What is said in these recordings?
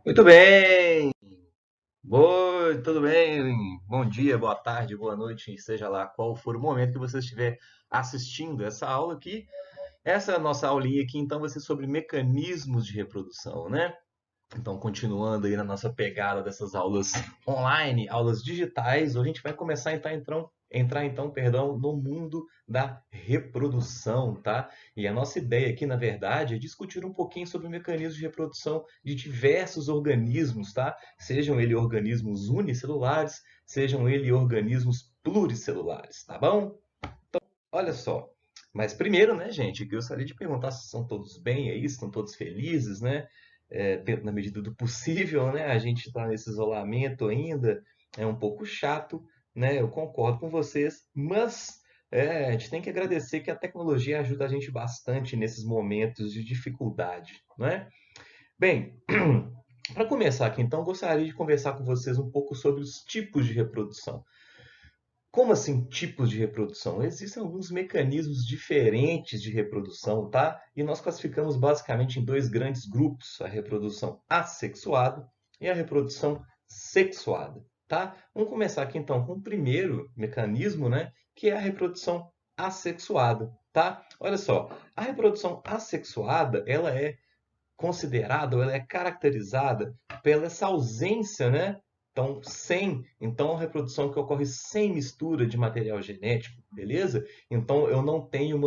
Muito bem! Oi, tudo bem? Bom dia, boa tarde, boa noite, seja lá qual for o momento que você estiver assistindo essa aula aqui. Essa é a nossa aulinha aqui, então, vai ser sobre mecanismos de reprodução, né? Então, continuando aí na nossa pegada dessas aulas online, aulas digitais, hoje a gente vai começar a entrar então, no mundo da reprodução, tá? E a nossa ideia aqui, na verdade, é discutir um pouquinho sobre mecanismos de reprodução de diversos organismos, tá? Sejam eles organismos unicelulares, sejam eles organismos pluricelulares, tá bom? Olha só. Mas primeiro, né, gente, eu gostaria de perguntar se estão todos bem aí, se estão todos felizes, né? Dentro na medida do possível, né? A gente está nesse isolamento ainda, é um pouco chato, né? Eu concordo com vocês, mas a gente tem que agradecer que a tecnologia ajuda a gente bastante nesses momentos de dificuldade, né? Bem, para começar aqui, então, gostaria de conversar com vocês um pouco sobre os tipos de reprodução. Como assim tipos de reprodução? Existem alguns mecanismos diferentes de reprodução, tá? E nós classificamos basicamente em dois grandes grupos, a reprodução assexuada e a reprodução sexuada, tá? Vamos começar aqui então com o primeiro mecanismo, né, que é a reprodução assexuada, tá? Olha só, a reprodução assexuada, ela é considerada, ou ela é caracterizada pela essa ausência, né? Então, a reprodução que ocorre sem mistura de material genético, beleza? Então, eu não tenho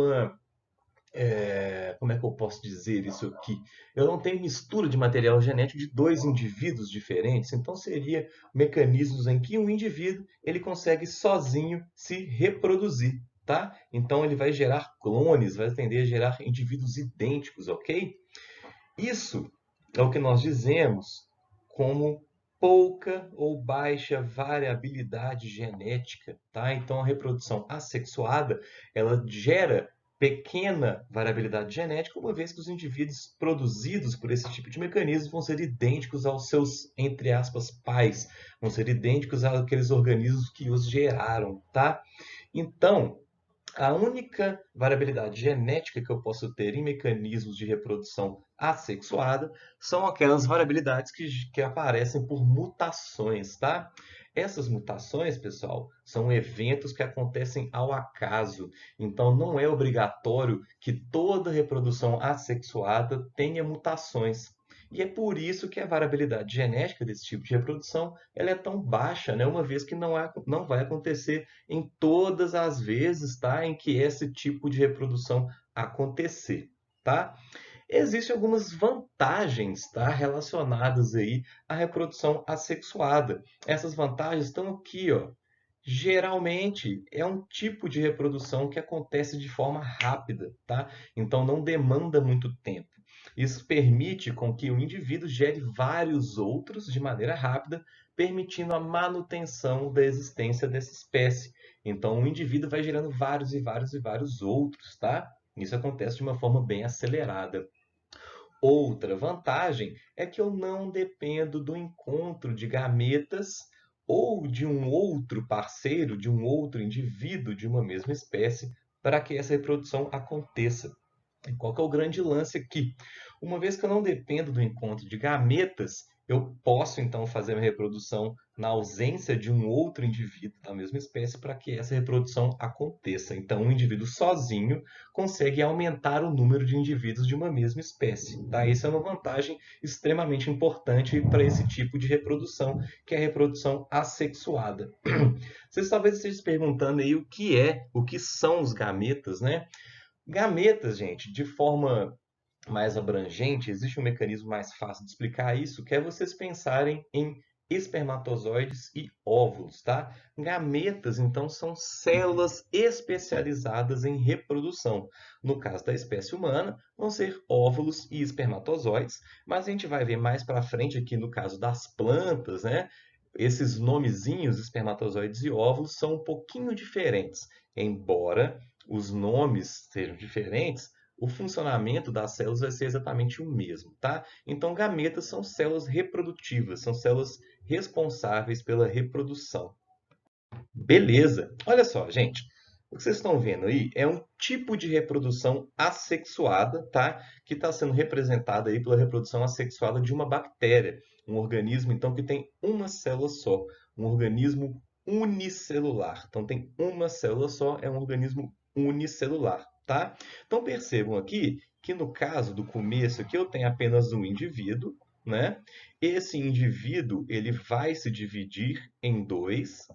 como é que eu posso dizer isso aqui? Eu não tenho mistura de material genético de dois indivíduos diferentes, então seria mecanismos em que um indivíduo ele consegue sozinho se reproduzir, tá? Então, ele vai gerar clones, vai tender a gerar indivíduos idênticos, ok? Isso é o que nós dizemos como pouca ou baixa variabilidade genética, tá? Então a reprodução assexuada, ela gera pequena variabilidade genética, uma vez que os indivíduos produzidos por esse tipo de mecanismo vão ser idênticos aos seus, entre aspas, pais, vão ser idênticos àqueles organismos que os geraram, tá? Então, a única variabilidade genética que eu posso ter em mecanismos de reprodução assexuada são aquelas variabilidades que aparecem por mutações, tá? Essas mutações, pessoal, são eventos que acontecem ao acaso. Então, não é obrigatório que toda reprodução assexuada tenha mutações. E é por isso que a variabilidade genética desse tipo de reprodução ela é tão baixa, né? Uma vez que não vai acontecer em todas as vezes, tá, em que esse tipo de reprodução acontecer, tá? Existem algumas vantagens, tá, relacionadas aí à reprodução assexuada. Essas vantagens estão aqui, ó. Geralmente é um tipo de reprodução que acontece de forma rápida, tá? Então não demanda muito tempo. Isso permite com que o indivíduo gere vários outros de maneira rápida, permitindo a manutenção da existência dessa espécie. Então o indivíduo vai gerando vários e vários e vários outros, tá? Isso acontece de uma forma bem acelerada. Outra vantagem é que eu não dependo do encontro de gametas ou de um outro parceiro, de um outro indivíduo de uma mesma espécie para que essa reprodução aconteça. E qual que é o grande lance aqui? Uma vez que eu não dependo do encontro de gametas, eu posso então fazer a reprodução na ausência de um outro indivíduo da mesma espécie para que essa reprodução aconteça. Então, um indivíduo sozinho consegue aumentar o número de indivíduos de uma mesma espécie. Tá? Isso é uma vantagem extremamente importante para esse tipo de reprodução, que é a reprodução assexuada. Vocês talvez estejam se perguntando aí o que são os gametas, né? Gametas, gente, de forma mais abrangente, existe um mecanismo mais fácil de explicar isso, que é vocês pensarem em espermatozoides e óvulos, tá? Gametas, então, são células especializadas em reprodução. No caso da espécie humana, vão ser óvulos e espermatozoides, mas a gente vai ver mais para frente aqui no caso das plantas, né? Esses nomezinhos, espermatozoides e óvulos, são um pouquinho diferentes, embora os nomes sejam diferentes, o funcionamento das células vai ser exatamente o mesmo, tá? Então, gametas são células reprodutivas, são células responsáveis pela reprodução. Beleza. Olha só, gente. O que vocês estão vendo aí é um tipo de reprodução assexuada, tá? Que está sendo representada aí pela reprodução assexuada de uma bactéria. Um organismo, então, que tem uma célula só. Um organismo unicelular. Então, tem uma célula só, é um organismo unicelular, tá? Então, percebam aqui que no caso do começo aqui eu tenho apenas um indivíduo, né? Esse indivíduo ele vai se dividir em dois,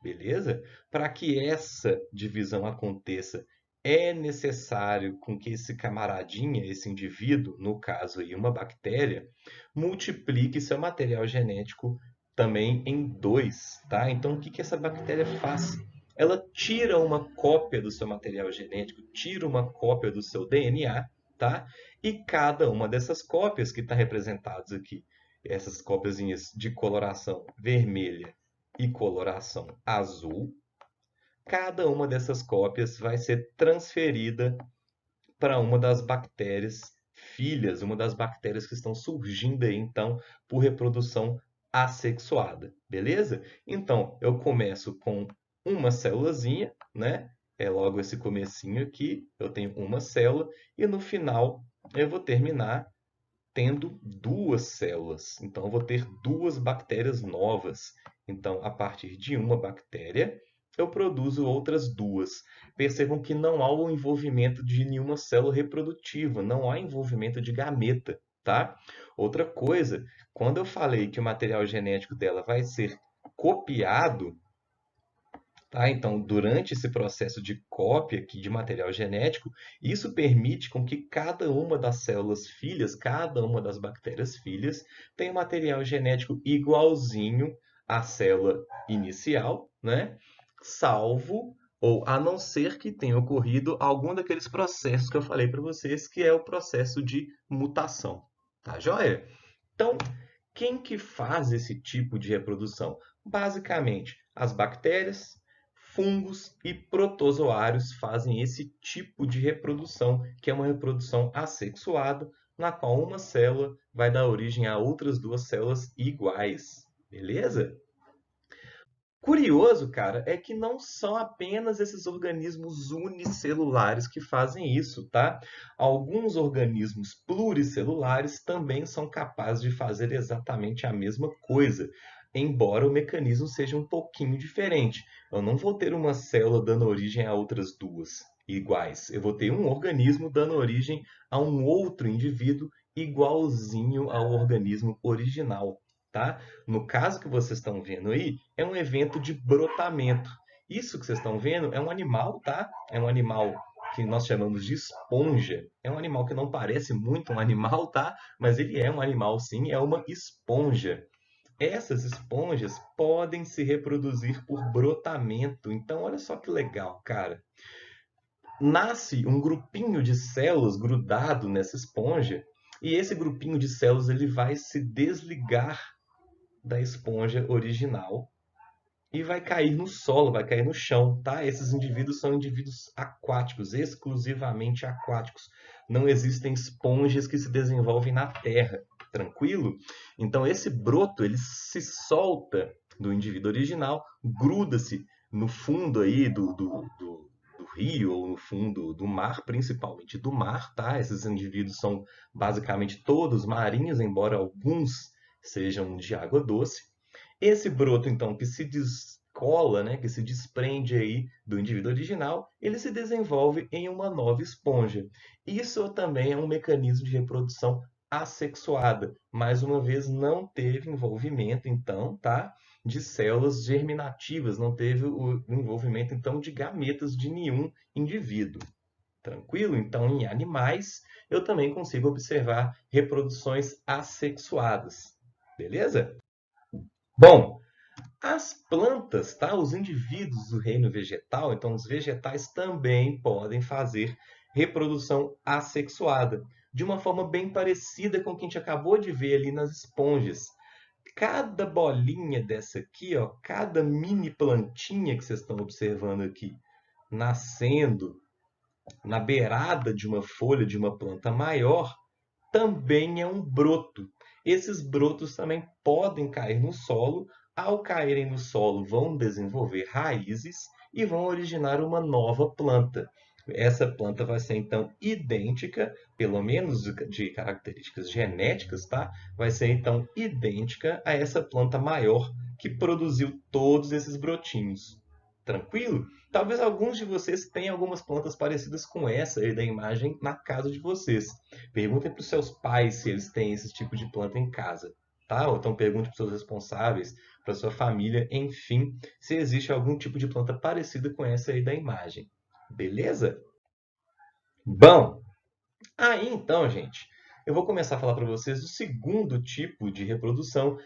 beleza? Para que essa divisão aconteça, é necessário com que esse camaradinha, esse indivíduo, no caso aí uma bactéria, multiplique seu material genético também em dois, tá? Então, o que que essa bactéria faz? Ela tira uma cópia do seu material genético, tira uma cópia do seu DNA, tá? E cada uma dessas cópias que está representadas aqui, essas cópiazinhas de coloração vermelha e coloração azul, cada uma dessas cópias vai ser transferida para uma das bactérias filhas, uma das bactérias que estão surgindo aí, então, por reprodução assexuada, beleza? Então, eu começo com uma célulazinha, né? É logo esse comecinho aqui, eu tenho uma célula, e no final eu vou terminar tendo duas células. Então, eu vou ter duas bactérias novas. Então, a partir de uma bactéria, eu produzo outras duas. Percebam que não há o envolvimento de nenhuma célula reprodutiva, não há envolvimento de gameta, tá? Outra coisa, quando eu falei que o material genético dela vai ser copiado, tá? Então, durante esse processo de cópia aqui de material genético, isso permite com que cada uma das células filhas, cada uma das bactérias filhas, tenha um material genético igualzinho à célula inicial, né? Salvo ou a não ser que tenha ocorrido algum daqueles processos que eu falei para vocês, que é o processo de mutação. Tá joia? Então, quem que faz esse tipo de reprodução? Basicamente, as bactérias, fungos e protozoários fazem esse tipo de reprodução, que é uma reprodução assexuada, na qual uma célula vai dar origem a outras duas células iguais. Beleza? Curioso, cara, é que não são apenas esses organismos unicelulares que fazem isso, tá? Alguns organismos pluricelulares também são capazes de fazer exatamente a mesma coisa, embora o mecanismo seja um pouquinho diferente. Eu não vou ter uma célula dando origem a outras duas iguais. Eu vou ter um organismo dando origem a um outro indivíduo igualzinho ao organismo original, tá? No caso que vocês estão vendo aí, é um evento de brotamento. Isso que vocês estão vendo é um animal, tá? É um animal que nós chamamos de esponja. É um animal que não parece muito um animal, tá? Mas ele é um animal sim, é uma esponja. Essas esponjas podem se reproduzir por brotamento. Então, olha só que legal, cara. Nasce um grupinho de células grudado nessa esponja, e esse grupinho de células ele vai se desligar da esponja original e vai cair no solo, vai cair no chão, tá? Esses indivíduos são indivíduos aquáticos, exclusivamente aquáticos. Não existem esponjas que se desenvolvem na terra, tranquilo? Então esse broto, ele se solta do indivíduo original, gruda-se no fundo aí do rio ou no fundo do mar, principalmente do mar, tá? Esses indivíduos são basicamente todos marinhos, embora alguns sejam de água doce. Esse broto, então, que se descola, né, que se desprende aí do indivíduo original, ele se desenvolve em uma nova esponja. Isso também é um mecanismo de reprodução assexuada. Mais uma vez, não teve envolvimento, então, tá, de células germinativas, não teve o envolvimento, então, de gametas de nenhum indivíduo. Tranquilo? Então, em animais, eu também consigo observar reproduções assexuadas. Beleza? Bom, as plantas, tá? Os indivíduos do reino vegetal, então os vegetais também podem fazer reprodução assexuada, de uma forma bem parecida com o que a gente acabou de ver ali nas esponjas. Cada bolinha dessa aqui, ó, cada mini plantinha que vocês estão observando aqui, nascendo na beirada de uma folha de uma planta maior, também é um broto. Esses brotos também podem cair no solo. Ao caírem no solo, vão desenvolver raízes e vão originar uma nova planta. Essa planta vai ser então idêntica, pelo menos de características genéticas, tá? Vai ser então idêntica a essa planta maior que produziu todos esses brotinhos. Tranquilo? Talvez alguns de vocês tenham algumas plantas parecidas com essa aí da imagem na casa de vocês. Perguntem para os seus pais se eles têm esse tipo de planta em casa, tá? Ou então pergunte para os seus responsáveis, para sua família, enfim, se existe algum tipo de planta parecida com essa aí da imagem. Beleza? Bom, aí então, gente, eu vou começar a falar para vocês do segundo tipo de reprodução,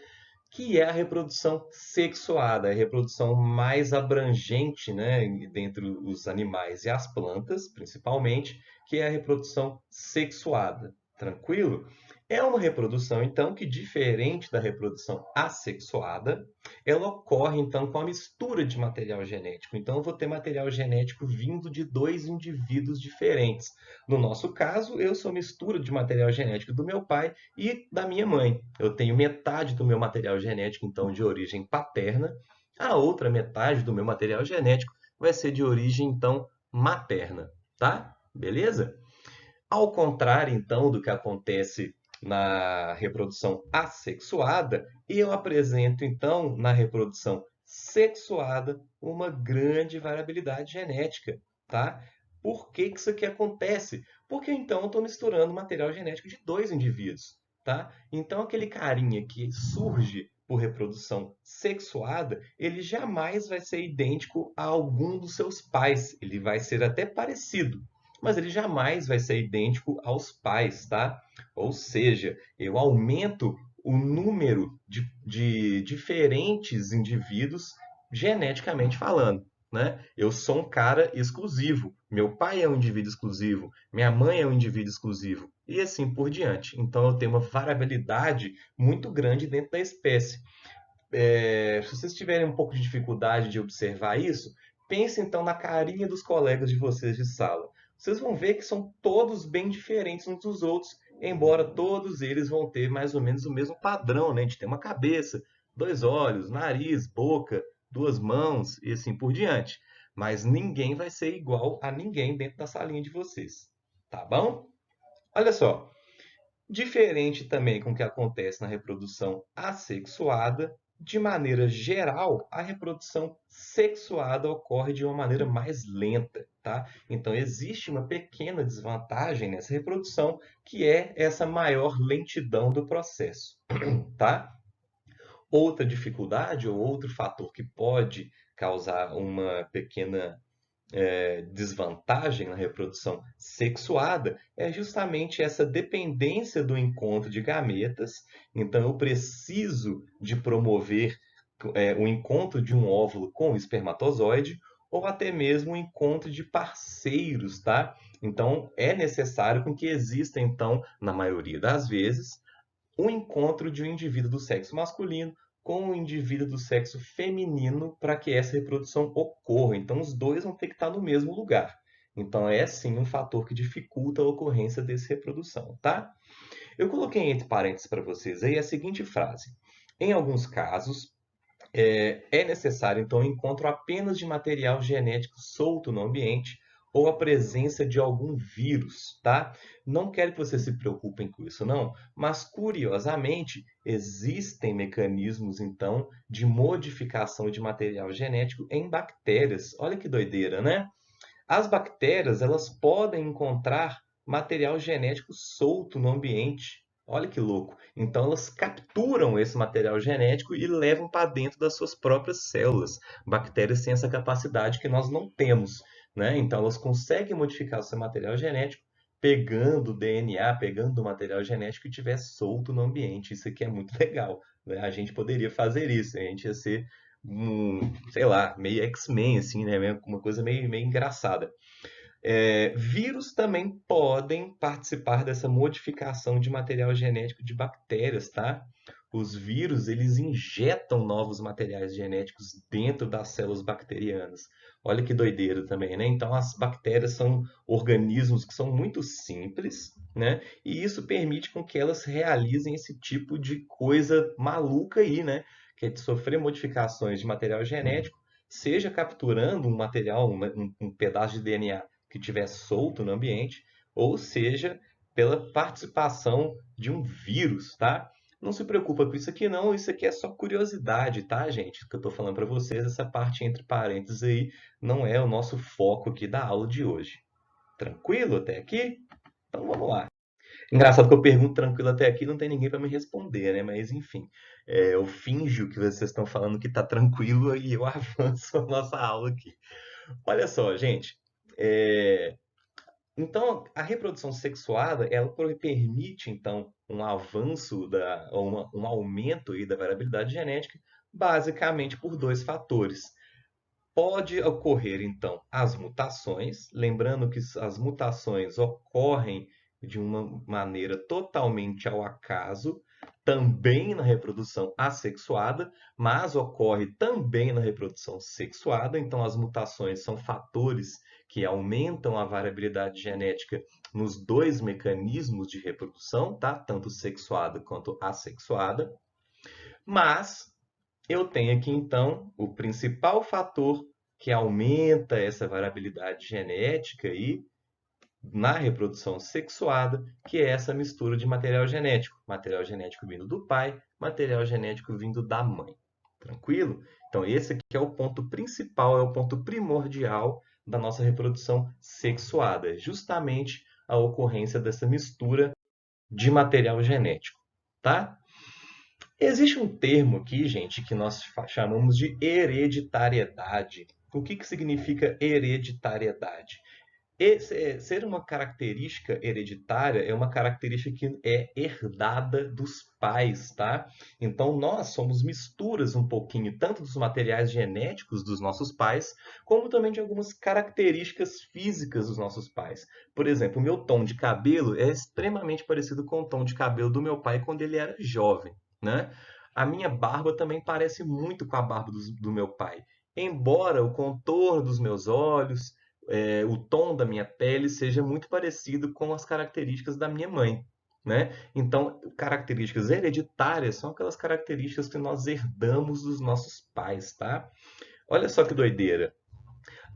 que é a reprodução sexuada, a reprodução mais abrangente, né, dentre os animais e as plantas, principalmente, que é a reprodução sexuada. Tranquilo? É uma reprodução, então, que diferente da reprodução assexuada, ela ocorre, então, com a mistura de material genético. Então, eu vou ter material genético vindo de dois indivíduos diferentes. No nosso caso, eu sou mistura de material genético do meu pai e da minha mãe. Eu tenho metade do meu material genético, então, de origem paterna. A outra metade do meu material genético vai ser de origem, então, materna. Tá? Beleza? Ao contrário, então, do que acontece na reprodução assexuada, eu apresento, então, na reprodução sexuada, uma grande variabilidade genética, tá? Por que que isso aqui acontece? Porque, então, eu estou misturando material genético de dois indivíduos, tá? Então, aquele carinha que surge por reprodução sexuada, ele jamais vai ser idêntico a algum dos seus pais. Ele vai ser até parecido, mas ele jamais vai ser idêntico aos pais, tá? Ou seja, eu aumento o número de diferentes indivíduos geneticamente falando, né? Eu sou um cara exclusivo. Meu pai é um indivíduo exclusivo, minha mãe é um indivíduo exclusivo, e assim por diante. Então eu tenho uma variabilidade muito grande dentro da espécie. Se vocês tiverem um pouco de dificuldade de observar isso, pense então na carinha dos colegas de vocês de sala. Vocês vão ver que são todos bem diferentes uns dos outros, embora todos eles vão ter mais ou menos o mesmo padrão, né? De ter uma cabeça, dois olhos, nariz, boca, duas mãos e assim por diante. Mas ninguém vai ser igual a ninguém dentro da salinha de vocês. Tá bom? Olha só, diferente também com o que acontece na reprodução assexuada, de maneira geral, a reprodução sexuada ocorre de uma maneira mais lenta, tá? Então existe uma pequena desvantagem nessa reprodução, que é essa maior lentidão do processo, tá? Outra dificuldade ou outro fator que pode causar uma pequena desvantagem na reprodução sexuada é justamente essa dependência do encontro de gametas. Então, eu preciso de promover o encontro de um óvulo com o espermatozoide ou até mesmo o encontro de parceiros, tá? Então, é necessário com que exista, então, na maioria das vezes, o encontro de um indivíduo do sexo masculino com um indivíduo do sexo feminino para que essa reprodução ocorra. Então, os dois vão ter que estar no mesmo lugar. Então, é sim um fator que dificulta a ocorrência dessa reprodução, tá? Eu coloquei entre parênteses para vocês aí a seguinte frase: em alguns casos, é necessário, então, o encontro apenas de material genético solto no ambiente ou a presença de algum vírus, tá? Não quero que vocês se preocupem com isso, não, mas curiosamente existem mecanismos, então, de modificação de material genético em bactérias. Olha que doideira, né? As bactérias, elas podem encontrar material genético solto no ambiente. Olha que louco. Então, elas capturam esse material genético e levam para dentro das suas próprias células. Bactérias têm essa capacidade que nós não temos, né? Então, elas conseguem modificar o seu material genético pegando o DNA, pegando o material genético que estiver solto no ambiente. Isso aqui é muito legal, né? A gente poderia fazer isso. A gente ia ser sei lá, meio X-Men, assim, né? Uma coisa meio engraçada. Vírus também podem participar dessa modificação de material genético de bactérias, tá? Os vírus, eles injetam novos materiais genéticos dentro das células bacterianas. Olha que doideira também, né? Então, as bactérias são organismos que são muito simples, né? E isso permite com que elas realizem esse tipo de coisa maluca aí, né? Que é de sofrer modificações de material genético, seja capturando um material, um pedaço de DNA que estiver solto no ambiente, ou seja, pela participação de um vírus, tá? Não se preocupa com isso aqui não, isso aqui é só curiosidade, tá, gente? Que eu estou falando para vocês, essa parte entre parênteses aí não é o nosso foco aqui da aula de hoje. Tranquilo até aqui? Então vamos lá. Engraçado que eu pergunto tranquilo até aqui, não tem ninguém para me responder, né? Mas enfim, eu finjo que vocês estão falando que está tranquilo e eu avanço a nossa aula aqui. Olha só, gente. é, Então, a reprodução sexuada, ela permite, então, um avanço, ou um aumento aí da variabilidade genética, basicamente por dois fatores. Pode ocorrer, então, as mutações, lembrando que as mutações ocorrem de uma maneira totalmente ao acaso, também na reprodução assexuada, mas ocorre também na reprodução sexuada. Então, as mutações são fatores que aumentam a variabilidade genética nos dois mecanismos de reprodução, tá? Tanto sexuada quanto assexuada. Mas eu tenho aqui, então, o principal fator que aumenta essa variabilidade genética aí na reprodução sexuada, que é essa mistura de material genético vindo do pai, material genético vindo da mãe. Tranquilo? Então, esse aqui é o ponto principal, é o ponto primordial da nossa reprodução sexuada, justamente a ocorrência dessa mistura de material genético, tá? Existe um termo aqui, gente, que nós chamamos de hereditariedade. O que significa hereditariedade? Ser uma característica hereditária é uma característica que é herdada dos pais, tá? Então, nós somos misturas um pouquinho, tanto dos materiais genéticos dos nossos pais, como também de algumas características físicas dos nossos pais. Por exemplo, o meu tom de cabelo é extremamente parecido com o tom de cabelo do meu pai quando ele era jovem, né? A minha barba também parece muito com a barba do meu pai. Embora o contorno dos meus olhos, o tom da minha pele seja muito parecido com as características da minha mãe, né? Então, características hereditárias são aquelas características que nós herdamos dos nossos pais, tá? Olha só que doideira.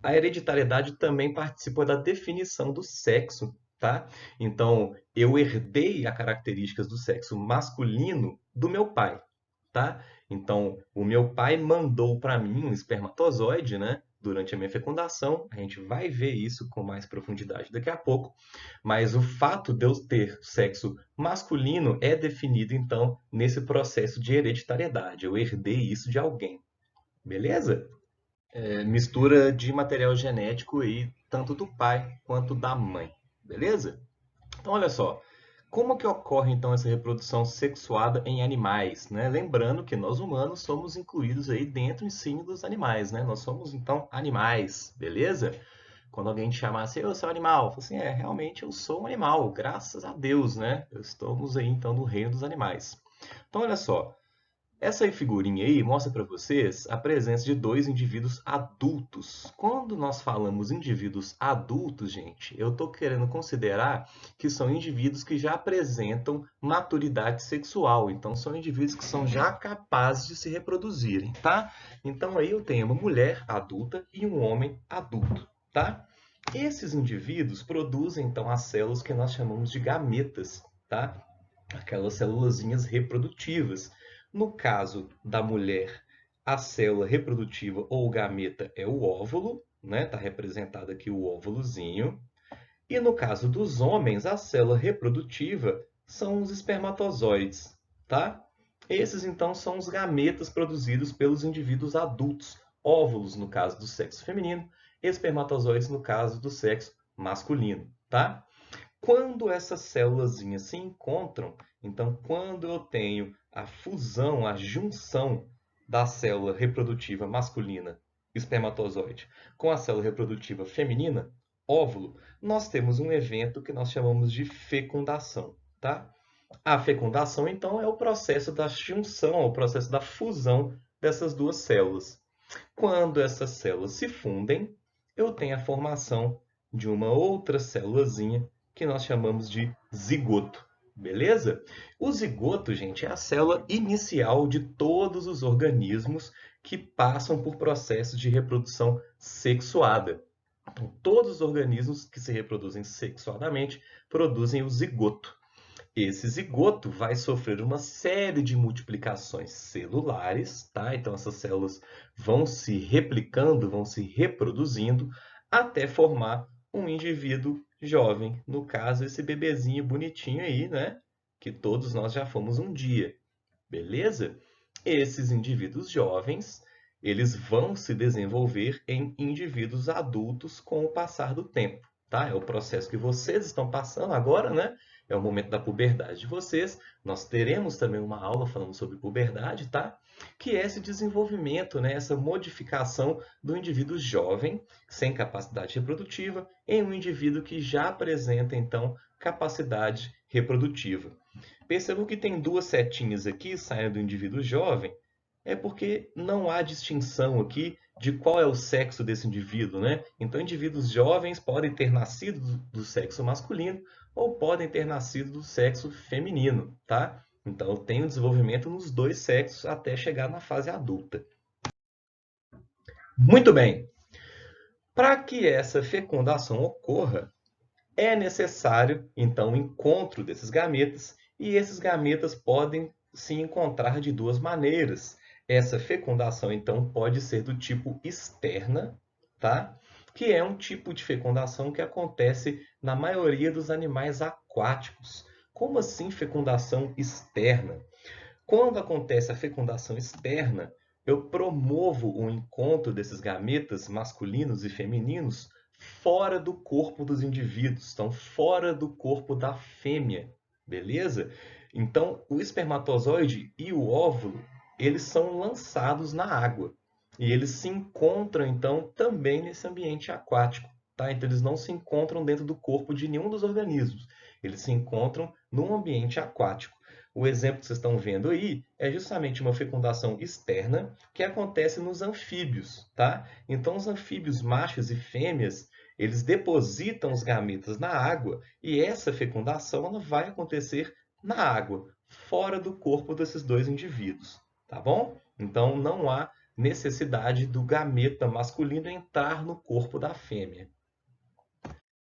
A hereditariedade também participa da definição do sexo, tá? Então, eu herdei as características do sexo masculino do meu pai, tá? Então, o meu pai mandou para mim um espermatozoide, né? Durante a minha fecundação, a gente vai ver isso com mais profundidade daqui a pouco, mas o fato de eu ter sexo masculino é definido, então, nesse processo de hereditariedade. Eu herdei isso de alguém, beleza? Mistura de material genético aí, tanto do pai quanto da mãe, beleza? Então, olha só, como que ocorre então essa reprodução sexuada em animais, né? Lembrando que nós humanos somos incluídos aí dentro e sim dos animais, né? Nós somos então animais, beleza? Quando alguém te chamar assim, eu sou animal, eu falo assim, realmente eu sou um animal, graças a Deus, né? Estamos aí então no reino dos animais. Então, olha só, essa figurinha aí mostra para vocês a presença de dois indivíduos adultos. Quando nós falamos indivíduos adultos, gente, eu estou querendo considerar que são indivíduos que já apresentam maturidade sexual. Então, são indivíduos que são já capazes de se reproduzirem, tá? Então, aí eu tenho uma mulher adulta e um homem adulto, tá? Esses indivíduos produzem, então, as células que nós chamamos de gametas, tá? Aquelas célulazinhas reprodutivas. No caso da mulher, a célula reprodutiva ou gameta é o óvulo, né? Está representado aqui o óvulozinho. E no caso dos homens, a célula reprodutiva são os espermatozoides, tá? Esses então são os gametas produzidos pelos indivíduos adultos, óvulos no caso do sexo feminino, espermatozoides no caso do sexo masculino, tá? Quando essas célulazinhas se encontram, então quando eu tenho a fusão, a junção da célula reprodutiva masculina, espermatozoide, com a célula reprodutiva feminina, óvulo, nós temos um evento que nós chamamos de fecundação, tá? A fecundação, então, é o processo da junção, o processo da fusão dessas duas células. Quando essas células se fundem, eu tenho a formação de uma outra célulazinha que nós chamamos de zigoto. Beleza? O zigoto, gente, é a célula inicial de todos os organismos que passam por processos de reprodução sexuada. Então, todos os organismos que se reproduzem sexuadamente produzem o zigoto. Esse zigoto vai sofrer uma série de multiplicações celulares, tá? Então essas células vão se replicando, vão se reproduzindo até formar um indivíduo jovem. No caso, esse bebezinho bonitinho aí, né? Que todos nós já fomos um dia, beleza? Esses indivíduos jovens, eles vão se desenvolver em indivíduos adultos com o passar do tempo, tá? É o processo que vocês estão passando agora, né? É o momento da puberdade de vocês. Nós teremos também uma aula falando sobre puberdade, tá? Que é esse desenvolvimento, né? Essa modificação do indivíduo jovem, sem capacidade reprodutiva, em um indivíduo que já apresenta, então, capacidade reprodutiva. Percebam que tem duas setinhas aqui saindo do indivíduo jovem, é porque não há distinção aqui de qual é o sexo desse indivíduo, né? Então, indivíduos jovens podem ter nascido do sexo masculino ou podem ter nascido do sexo feminino, tá? Então, tem o desenvolvimento nos dois sexos até chegar na fase adulta. Muito bem. Para que essa fecundação ocorra, é necessário, então, o encontro desses gametas, e esses gametas podem se encontrar de duas maneiras. Essa fecundação, então, pode ser do tipo externa, tá? Que é um tipo de fecundação que acontece na maioria dos animais aquáticos. Como assim fecundação externa? Quando acontece a fecundação externa, eu promovo o encontro desses gametas masculinos e femininos fora do corpo dos indivíduos, estão fora do corpo da fêmea, beleza? Então, o espermatozoide e o óvulo, eles são lançados na água. E eles se encontram, então, também nesse ambiente aquático, tá? Então, eles não se encontram dentro do corpo de nenhum dos organismos. Eles se encontram num ambiente aquático. O exemplo que vocês estão vendo aí é justamente uma fecundação externa que acontece nos anfíbios, tá? Então, os anfíbios machos e fêmeas, eles depositam os gametas na água e essa fecundação ela vai acontecer na água, fora do corpo desses dois indivíduos, tá bom? Então, não há necessidade do gameta masculino entrar no corpo da fêmea.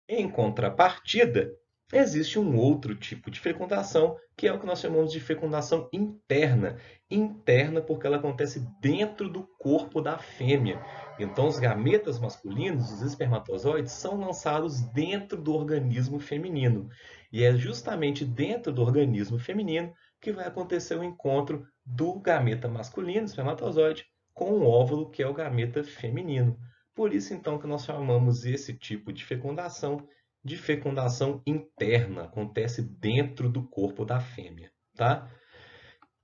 Em contrapartida, existe um outro tipo de fecundação, que é o que nós chamamos de fecundação interna. Interna porque ela acontece dentro do corpo da fêmea. Então, os gametas masculinos, os espermatozoides, são lançados dentro do organismo feminino. E é justamente dentro do organismo feminino que vai acontecer o encontro do gameta masculino, espermatozoide, com o óvulo, que é o gameta feminino. Por isso, então, que nós chamamos esse tipo de fecundação interna, acontece dentro do corpo da fêmea, tá?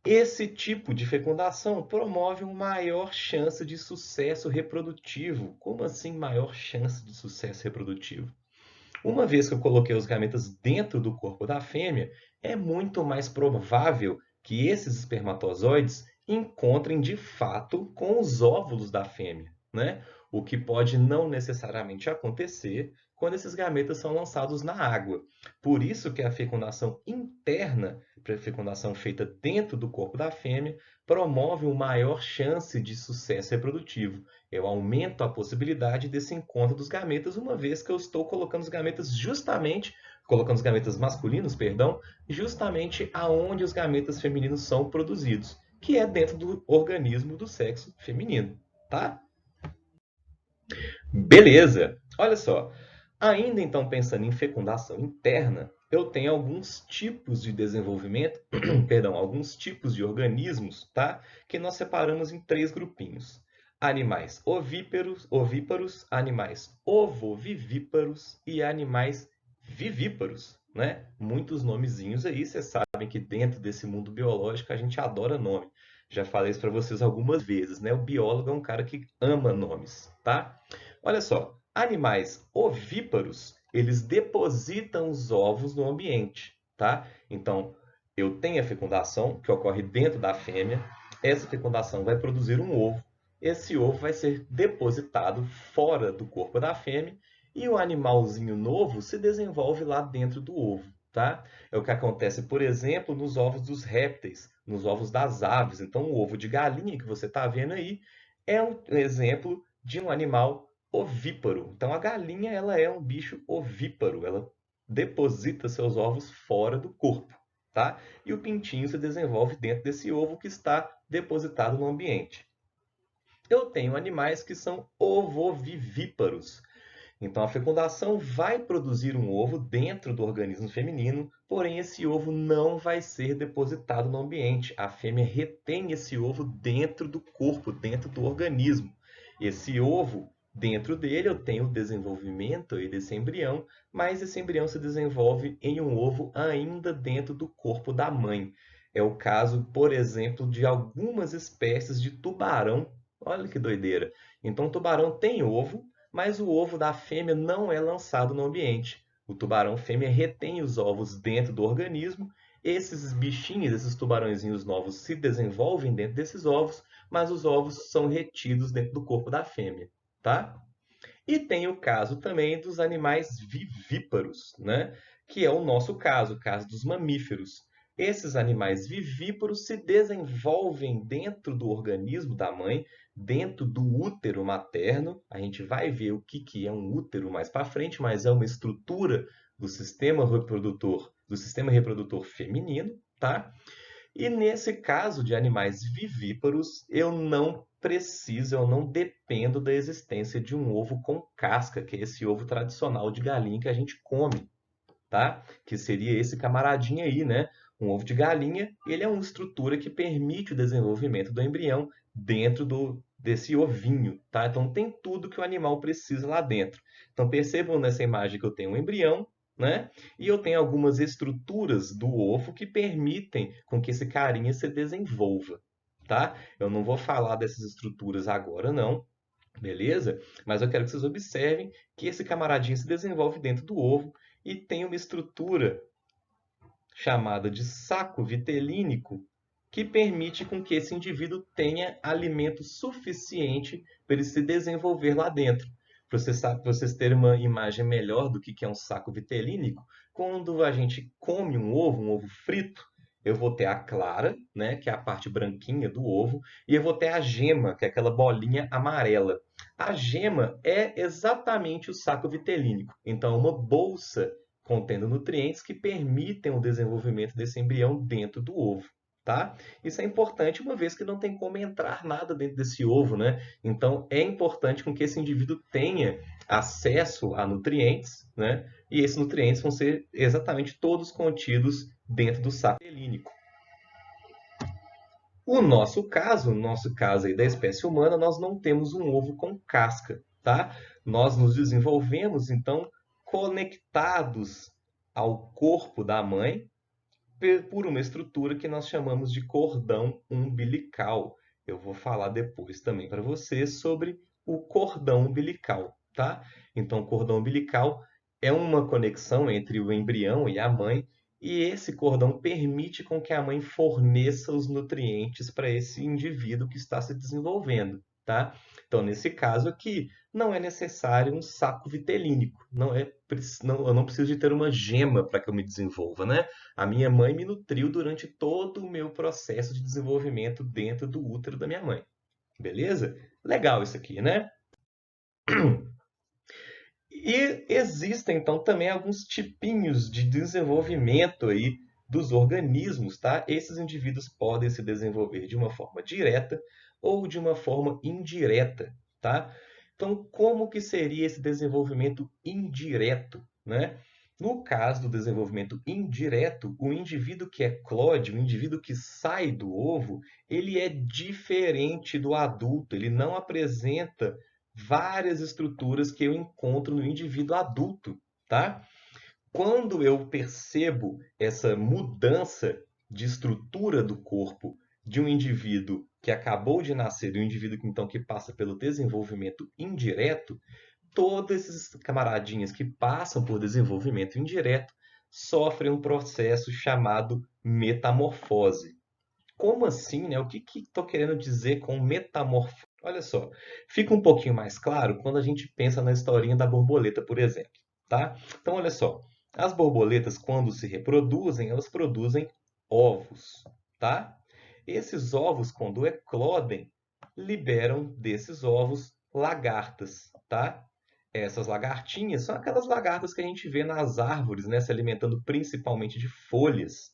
Esse tipo de fecundação promove uma maior chance de sucesso reprodutivo. Como assim maior chance de sucesso reprodutivo? Uma vez que eu coloquei os gametas dentro do corpo da fêmea, é muito mais provável que esses espermatozoides encontrem de fato com os óvulos da fêmea, né? O que pode não necessariamente acontecer quando esses gametas são lançados na água. Por isso que a fecundação interna, a fecundação feita dentro do corpo da fêmea, promove uma maior chance de sucesso reprodutivo. Eu aumento a possibilidade desse encontro dos gametas, uma vez que eu estou colocando os gametas colocando os gametas masculinos, perdão, justamente aonde os gametas femininos são produzidos, que é dentro do organismo do sexo feminino, tá? Beleza. Olha só. Ainda então pensando em fecundação interna, eu tenho alguns tipos de desenvolvimento, perdão, alguns tipos de organismos, tá? Que nós separamos em três grupinhos. Animais ovíparos, animais ovovivíparos e animais vivíparos, né? Muitos nomezinhos aí, vocês sabem que dentro desse mundo biológico a gente adora nome. Já falei isso para vocês algumas vezes, né? O biólogo é um cara que ama nomes, tá? Olha só, animais ovíparos, eles depositam os ovos no ambiente, tá? Então, eu tenho a fecundação, que ocorre dentro da fêmea. Essa fecundação vai produzir um ovo. Esse ovo vai ser depositado fora do corpo da fêmea e o animalzinho novo se desenvolve lá dentro do ovo, tá? É o que acontece, por exemplo, nos ovos dos répteis, nos ovos das aves. Então, o ovo de galinha que você está vendo aí é um exemplo de um animal ovíparo. Então, a galinha ela é um bicho ovíparo, ela deposita seus ovos fora do corpo, tá? E o pintinho se desenvolve dentro desse ovo que está depositado no ambiente. Eu tenho animais que são ovovivíparos. Então, a fecundação vai produzir um ovo dentro do organismo feminino, porém esse ovo não vai ser depositado no ambiente. A fêmea retém esse ovo dentro do corpo, dentro do organismo. Esse ovo, dentro dele, eu tenho o desenvolvimento aí desse embrião, mas esse embrião se desenvolve em um ovo ainda dentro do corpo da mãe. É o caso, por exemplo, de algumas espécies de tubarão. Olha que doideira. Então, o tubarão tem ovo, mas o ovo da fêmea não é lançado no ambiente. O tubarão fêmea retém os ovos dentro do organismo. Esses bichinhos, esses tubarõezinhos novos, se desenvolvem dentro desses ovos, mas os ovos são retidos dentro do corpo da fêmea, tá? E tem o caso também dos animais vivíparos, né? Que é o nosso caso, o caso dos mamíferos. Esses animais vivíparos se desenvolvem dentro do organismo da mãe, dentro do útero materno. A gente vai ver o que é um útero mais para frente, mas é uma estrutura do sistema reprodutor feminino, tá? E nesse caso de animais vivíparos, eu não preciso, eu não dependo da existência de um ovo com casca, que é esse ovo tradicional de galinha que a gente come, tá? Que seria esse camaradinho aí, né? Um ovo de galinha, ele é uma estrutura que permite o desenvolvimento do embrião dentro desse ovinho, tá? Então tem tudo que o animal precisa lá dentro. Então percebam nessa imagem que eu tenho um embrião, né? E eu tenho algumas estruturas do ovo que permitem com que esse carinha se desenvolva, tá? Eu não vou falar dessas estruturas agora, não, beleza? Mas eu quero que vocês observem que esse camaradinho se desenvolve dentro do ovo e tem uma estrutura chamada de saco vitelínico que permite com que esse indivíduo tenha alimento suficiente para ele se desenvolver lá dentro. Para vocês terem uma imagem melhor do que é um saco vitelínico, quando a gente come um ovo frito, eu vou ter a clara, né, que é a parte branquinha do ovo, e eu vou ter a gema, que é aquela bolinha amarela. A gema é exatamente o saco vitelínico. Então, é uma bolsa contendo nutrientes que permitem o desenvolvimento desse embrião dentro do ovo. Tá? Isso é importante uma vez que não tem como entrar nada dentro desse ovo, né? Então é importante com que esse indivíduo tenha acesso a nutrientes, né? E esses nutrientes vão ser exatamente todos contidos dentro do saco telínico. O nosso caso aí da espécie humana, nós não temos um ovo com casca, tá? Nós nos desenvolvemos, então, conectados ao corpo da mãe por uma estrutura que nós chamamos de cordão umbilical. Eu vou falar depois também para você sobre o cordão umbilical, tá? Então, o cordão umbilical é uma conexão entre o embrião e a mãe, e esse cordão permite com que a mãe forneça os nutrientes para esse indivíduo que está se desenvolvendo, tá? Então, nesse caso aqui, não é necessário um saco vitelínico, eu não preciso de ter uma gema para que eu me desenvolva, né? A minha mãe me nutriu durante todo o meu processo de desenvolvimento dentro do útero da minha mãe. Beleza? Legal isso aqui, né? E existem, então, também alguns tipinhos de desenvolvimento aí dos organismos, tá? Esses indivíduos podem se desenvolver de uma forma direta ou de uma forma indireta, tá? Então, como que seria esse desenvolvimento indireto, né? No caso do desenvolvimento indireto, o indivíduo que eclode, o indivíduo que sai do ovo, ele é diferente do adulto, ele não apresenta várias estruturas que eu encontro no indivíduo adulto, tá? Quando eu percebo essa mudança de estrutura do corpo de um indivíduo que acabou de nascer, de um indivíduo então que passa pelo desenvolvimento indireto, todos esses camaradinhas que passam por desenvolvimento indireto sofrem um processo chamado metamorfose. Como assim, né? O que estou querendo dizer com metamorfose? Olha só, fica um pouquinho mais claro quando a gente pensa na historinha da borboleta, por exemplo, tá? Então, olha só, as borboletas, quando se reproduzem, elas produzem ovos, tá? Esses ovos, quando eclodem, liberam desses ovos lagartas, tá? Essas lagartinhas são aquelas lagartas que a gente vê nas árvores, né, se alimentando principalmente de folhas.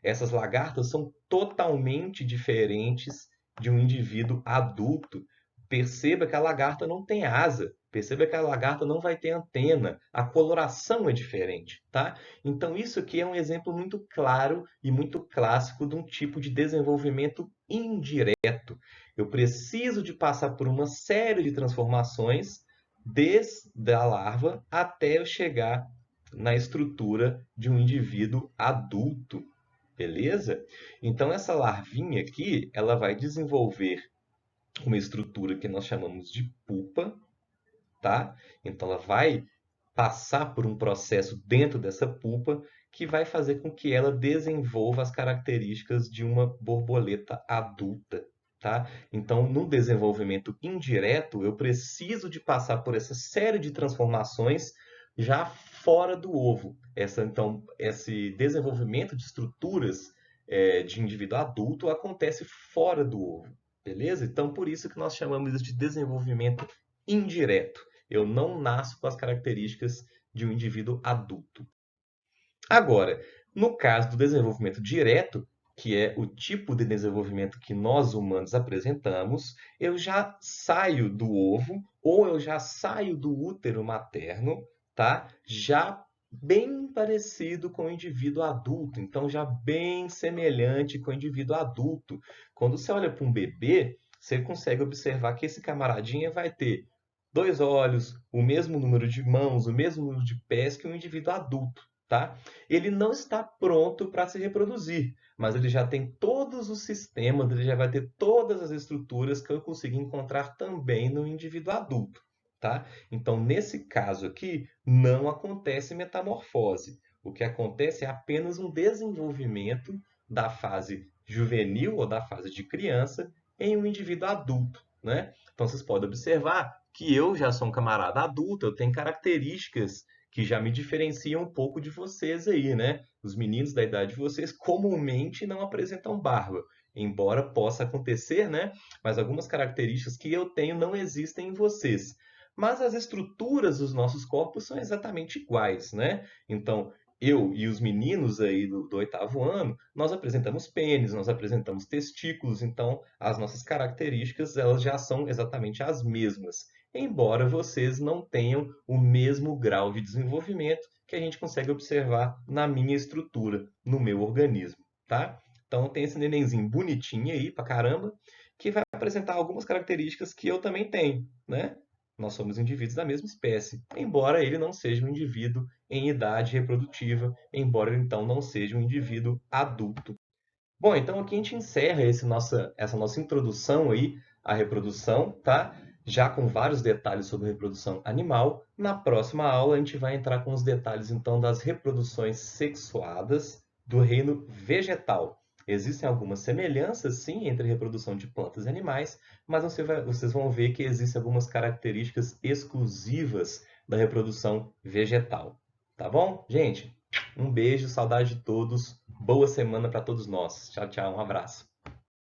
Essas lagartas são totalmente diferentes de um indivíduo adulto. Perceba que a lagarta não tem asa. Perceba que a lagarta não vai ter antena. A coloração é diferente, tá? Então isso aqui é um exemplo muito claro e muito clássico de um tipo de desenvolvimento indireto. Eu preciso de passar por uma série de transformações desde a larva até eu chegar na estrutura de um indivíduo adulto. Beleza? Então essa larvinha aqui, ela vai desenvolver uma estrutura que nós chamamos de pupa, tá? Então ela vai passar por um processo dentro dessa pupa que vai fazer com que ela desenvolva as características de uma borboleta adulta, tá? Então, no desenvolvimento indireto, eu preciso de passar por essa série de transformações já fora do ovo. Então, esse desenvolvimento de estruturas de indivíduo adulto acontece fora do ovo, beleza? Então, por isso que nós chamamos isso de desenvolvimento indireto. Eu não nasço com as características de um indivíduo adulto. Agora, no caso do desenvolvimento direto, que é o tipo de desenvolvimento que nós humanos apresentamos, eu já saio do ovo ou eu já saio do útero materno, tá? Já bem parecido com o indivíduo adulto, então já bem semelhante com o indivíduo adulto. Quando você olha para um bebê, você consegue observar que esse camaradinha vai ter dois olhos, o mesmo número de mãos, o mesmo número de pés que um indivíduo adulto, tá? Ele não está pronto para se reproduzir, mas ele já tem todos os sistemas, ele já vai ter todas as estruturas que eu consigo encontrar também no indivíduo adulto, tá? Então, nesse caso aqui, não acontece metamorfose. O que acontece é apenas um desenvolvimento da fase juvenil ou da fase de criança em um indivíduo adulto, né? Então, vocês podem observar que eu já sou um camarada adulto, eu tenho características que já me diferenciam um pouco de vocês aí, né? Os meninos da idade de vocês comumente não apresentam barba, embora possa acontecer, né? Mas algumas características que eu tenho não existem em vocês. Mas as estruturas dos nossos corpos são exatamente iguais, né? Então, eu e os meninos aí do oitavo ano, nós apresentamos pênis, nós apresentamos testículos, então as nossas características elas já são exatamente as mesmas, embora vocês não tenham o mesmo grau de desenvolvimento que a gente consegue observar na minha estrutura, no meu organismo, tá? Então tem esse nenenzinho bonitinho aí pra caramba, que vai apresentar algumas características que eu também tenho, né? Nós somos indivíduos da mesma espécie, embora ele não seja um indivíduo em idade reprodutiva, embora ele então não seja um indivíduo adulto. Bom, então aqui a gente encerra essa nossa introdução aí à reprodução, tá? Já com vários detalhes sobre reprodução animal. Na próxima aula a gente vai entrar com os detalhes então das reproduções sexuadas do reino vegetal. Existem algumas semelhanças, sim, entre reprodução de plantas e animais, mas vocês vão ver que existem algumas características exclusivas da reprodução vegetal. Tá bom? Gente, um beijo, saudade de todos. Boa semana para todos nós. Tchau, tchau, um abraço.